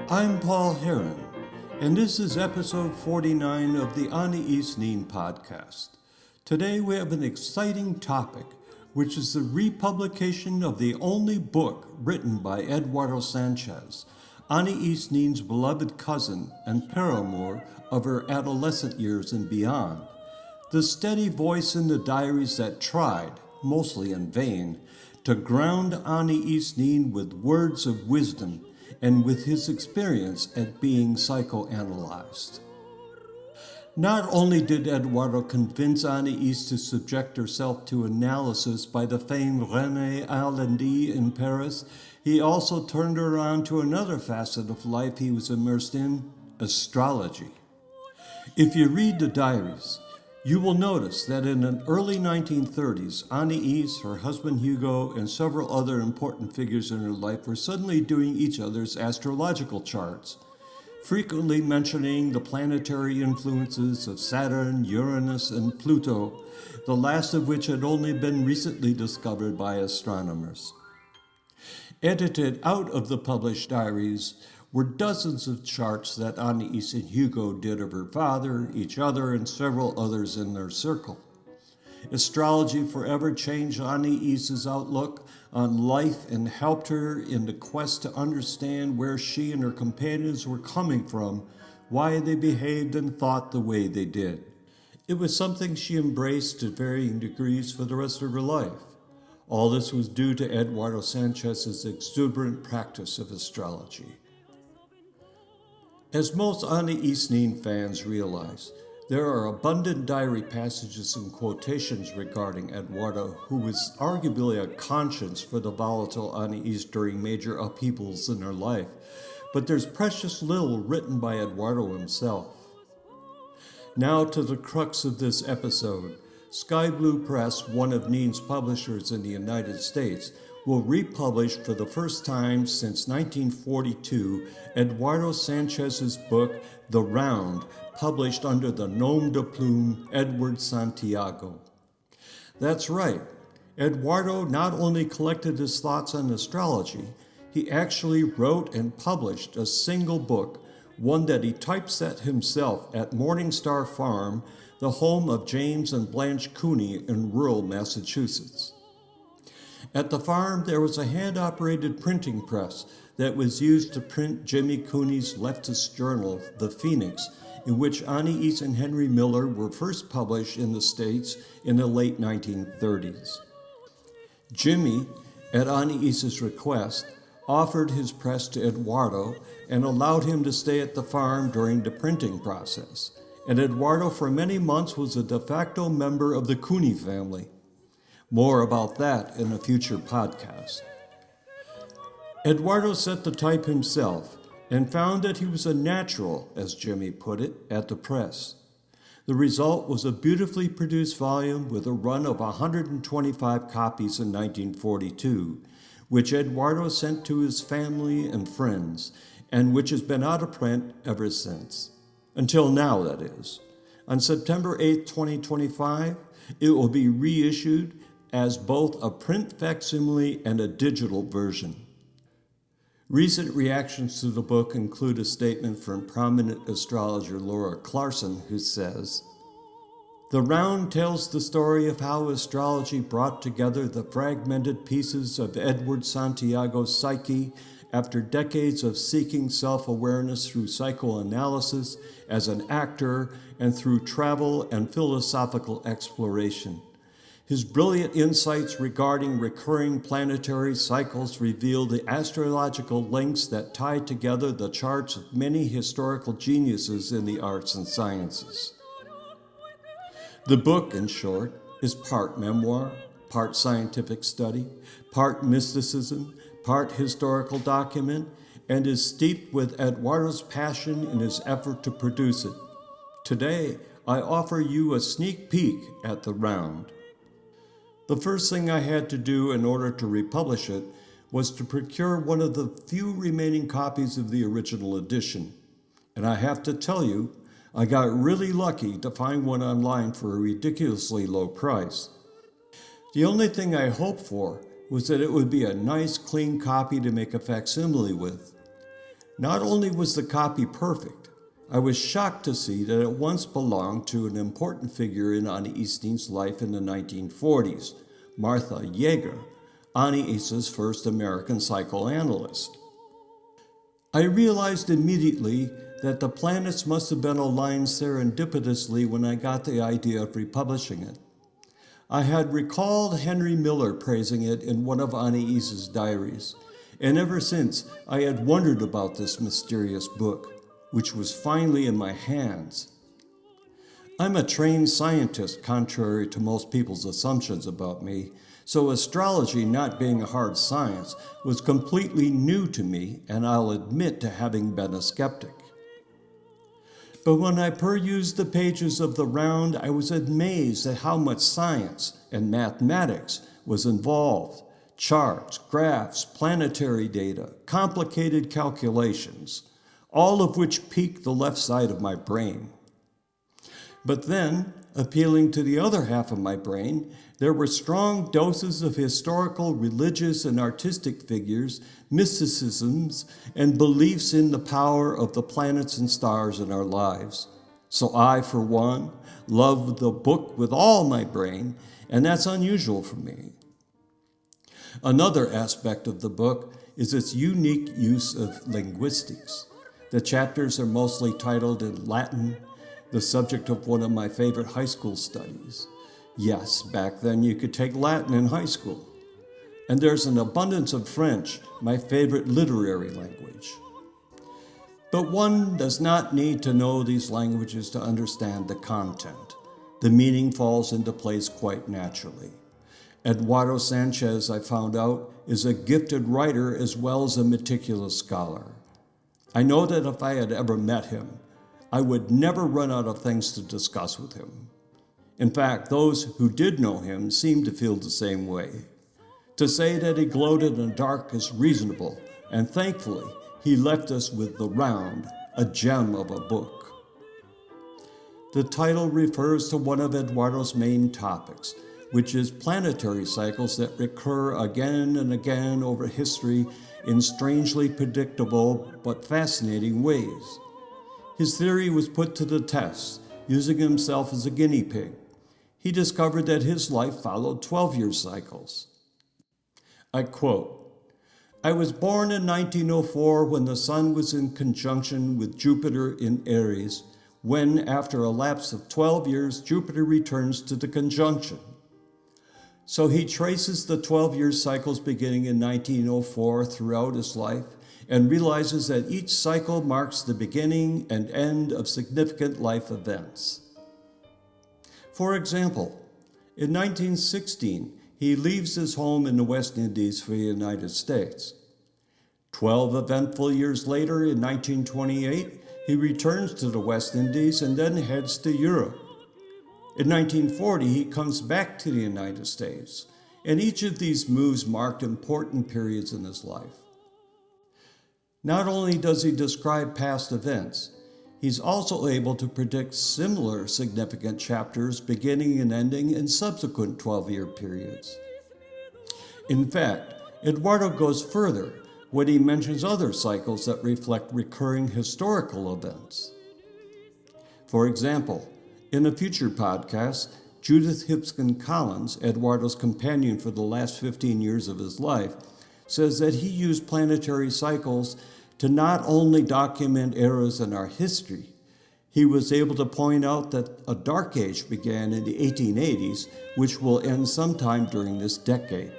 I'm Paul Heron, and this is episode 49 of the Anais podcast. Today we have an exciting topic, which is the republication of the only book written by Eduardo Sanchez, Anais' beloved cousin and paramour of her adolescent years and beyond. The steady voice in the diaries that tried, mostly in vain, to ground Anais with words of wisdom and with his experience at being psychoanalyzed. Not only did Eduardo convince Anais to subject herself to analysis by the famed René Alendi in Paris, he also turned her on to another facet of life he was immersed in, astrology. If you read the diaries, you will notice that in the early 1930s, Anais, her husband Hugo, and several other important figures in her life were suddenly doing each other's astrological charts, frequently mentioning the planetary influences of Saturn, Uranus, and Pluto, the last of which had only been recently discovered by astronomers. Edited out of the published diaries were dozens of charts that Anais and Hugo did of her father, each other, and several others in their circle. Astrology forever changed Anais' outlook on life and helped her in the quest to understand where she and her companions were coming from, why they behaved and thought the way they did. It was something she embraced to varying degrees for the rest of her life. All this was due to Eduardo Sanchez's exuberant practice of astrology. As most Anais fans realize, there are abundant diary passages and quotations regarding Eduardo, who was arguably a conscience for the volatile Anais during major upheavals in her life, but there's precious little written by Eduardo himself. Now to the crux of this episode. Sky Blue Press, one of Neen's publishers in the United States, will republish for the first time since 1942 Eduardo Sanchez's book, The Round, published under the nom de plume Edward Santiago. That's right, Eduardo not only collected his thoughts on astrology, he actually wrote and published a single book, one that he typeset himself at Morningstar Farm, the home of James and Blanche Cooney in rural Massachusetts. At the farm, there was a hand-operated printing press that was used to print Jimmy Cooney's leftist journal, The Phoenix, in which Anais and Henry Miller were first published in the States in the late 1930s. Jimmy, at Anais' request, offered his press to Eduardo and allowed him to stay at the farm during the printing process. And Eduardo for many months was a de facto member of the Cooney family. More about that in a future podcast. Eduardo set the type himself and found that he was a natural, as Jimmy put it, at the press. The result was a beautifully produced volume with a run of 125 copies in 1942, which Eduardo sent to his family and friends, and which has been out of print ever since. Until now, that is. On September 8, 2025, it will be reissued as both a print facsimile and a digital version. Recent reactions to the book include a statement from prominent astrologer Laura Clarkson, who says, "The Round tells the story of how astrology brought together the fragmented pieces of Edward Santiago's psyche after decades of seeking self-awareness through psychoanalysis, as an actor, and through travel and philosophical exploration. His brilliant insights regarding recurring planetary cycles reveal the astrological links that tie together the charts of many historical geniuses in the arts and sciences." The book, in short, is part memoir, part scientific study, part mysticism, part historical document, and is steeped with Eduardo's passion in his effort to produce it. Today, I offer you a sneak peek at The Round. The first thing I had to do in order to republish it was to procure one of the few remaining copies of the original edition. And I have to tell you, I got really lucky to find one online for a ridiculously low price. The only thing I hoped for was that it would be a nice, clean copy to make a facsimile with. Not only was the copy perfect, I was shocked to see that it once belonged to an important figure in Anais' life in the 1940s, Martha Jaeger, Anais' first American psychoanalyst. I realized immediately that the planets must have been aligned serendipitously when I got the idea of republishing it. I had recalled Henry Miller praising it in one of Anais' diaries, and ever since I had wondered about this mysterious book, which was finally in my hands. I'm a trained scientist, contrary to most people's assumptions about me, so astrology, not being a hard science, was completely new to me, and I'll admit to having been a skeptic. But when I perused the pages of the round, I was amazed at how much science and mathematics was involved. Charts, graphs, planetary data, complicated calculations, all of which piqued the left side of my brain. But then, appealing to the other half of my brain, there were strong doses of historical, religious, and artistic figures, mysticisms, and beliefs in the power of the planets and stars in our lives. So I, for one, loved the book with all my brain, and that's unusual for me. Another aspect of the book is its unique use of linguistics. The chapters are mostly titled in Latin, the subject of one of my favorite high school studies. Yes, back then you could take Latin in high school. And there's an abundance of French, my favorite literary language. But one does not need to know these languages to understand the content. The meaning falls into place quite naturally. Eduardo Sanchez, I found out, is a gifted writer as well as a meticulous scholar. I know that if I had ever met him, I would never run out of things to discuss with him. In fact, those who did know him seemed to feel the same way. To say that he gloated in the dark is reasonable, and thankfully, he left us with The Round, a gem of a book. The title refers to one of Eduardo's main topics, which is planetary cycles that recur again and again over history in strangely predictable but fascinating ways. His theory was put to the test, using himself as a guinea pig. He discovered that his life followed 12-year cycles. I quote, "I was born in 1904 when the sun was in conjunction with Jupiter in Aries, when, after a lapse of 12 years, Jupiter returns to the conjunction. So he traces the 12-year cycles beginning in 1904 throughout his life and realizes that each cycle marks the beginning and end of significant life events. For example, in 1916, he leaves his home in the West Indies for the United States. 12 eventful years later, in 1928, he returns to the West Indies and then heads to Europe. In 1940, he comes back to the United States, and each of these moves marked important periods in his life. Not only does he describe past events, he's also able to predict similar significant chapters beginning and ending in subsequent 12-year periods. In fact, Eduardo goes further when he mentions other cycles that reflect recurring historical events. For example, in a future podcast, Judith Hipskin Collins, Eduardo's companion for the last 15 years of his life, says that he used planetary cycles to not only document eras in our history, he was able to point out that a dark age began in the 1880s, which will end sometime during this decade.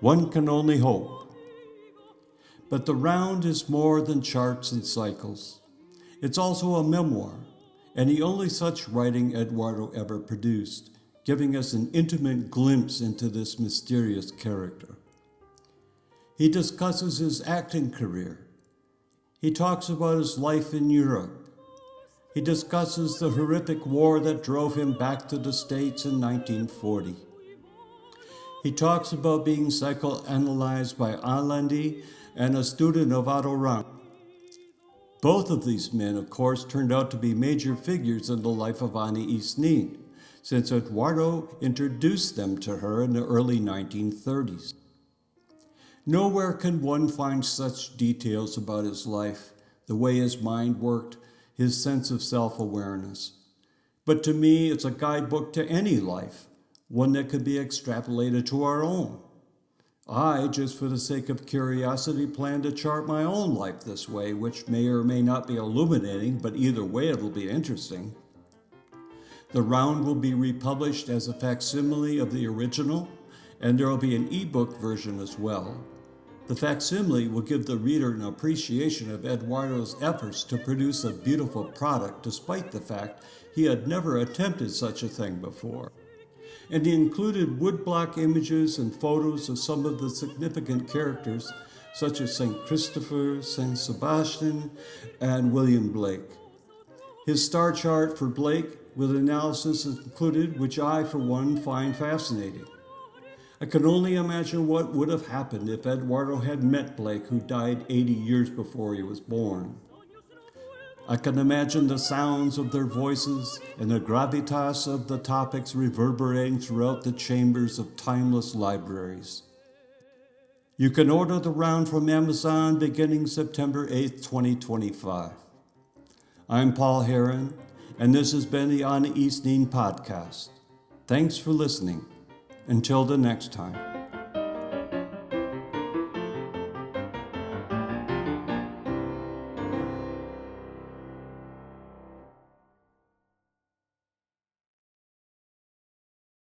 One can only hope. But The Round is more than charts and cycles. It's also a memoir, and the only such writing Eduardo ever produced, giving us an intimate glimpse into this mysterious character. He discusses his acting career. He talks about his life in Europe. He discusses the horrific war that drove him back to the States in 1940. He talks about being psychoanalyzed by Anais and a student of Otto Rank. Both of these men, of course, turned out to be major figures in the life of Anais Nin, since Eduardo introduced them to her in the early 1930s. Nowhere can one find such details about his life, the way his mind worked, his sense of self-awareness. But to me, it's a guidebook to any life, one that could be extrapolated to our own. I, just for the sake of curiosity, plan to chart my own life this way, which may or may not be illuminating, but either way it'll be interesting. The round will be republished as a facsimile of the original, and there will be an ebook version as well. The facsimile will give the reader an appreciation of Eduardo's efforts to produce a beautiful product despite the fact he had never attempted such a thing before. And he included woodblock images and photos of some of the significant characters such as St. Christopher, St. Sebastian, and William Blake. His star chart for Blake with analysis included, which I, for one, find fascinating. I can only imagine what would have happened if Eduardo had met Blake, who died 80 years before he was born. I can imagine the sounds of their voices and the gravitas of the topics reverberating throughout the chambers of timeless libraries. You can order the round from Amazon beginning September 8, 2025. I'm Paul Heron, and this has been the Anais podcast. Thanks for listening. Until the next time.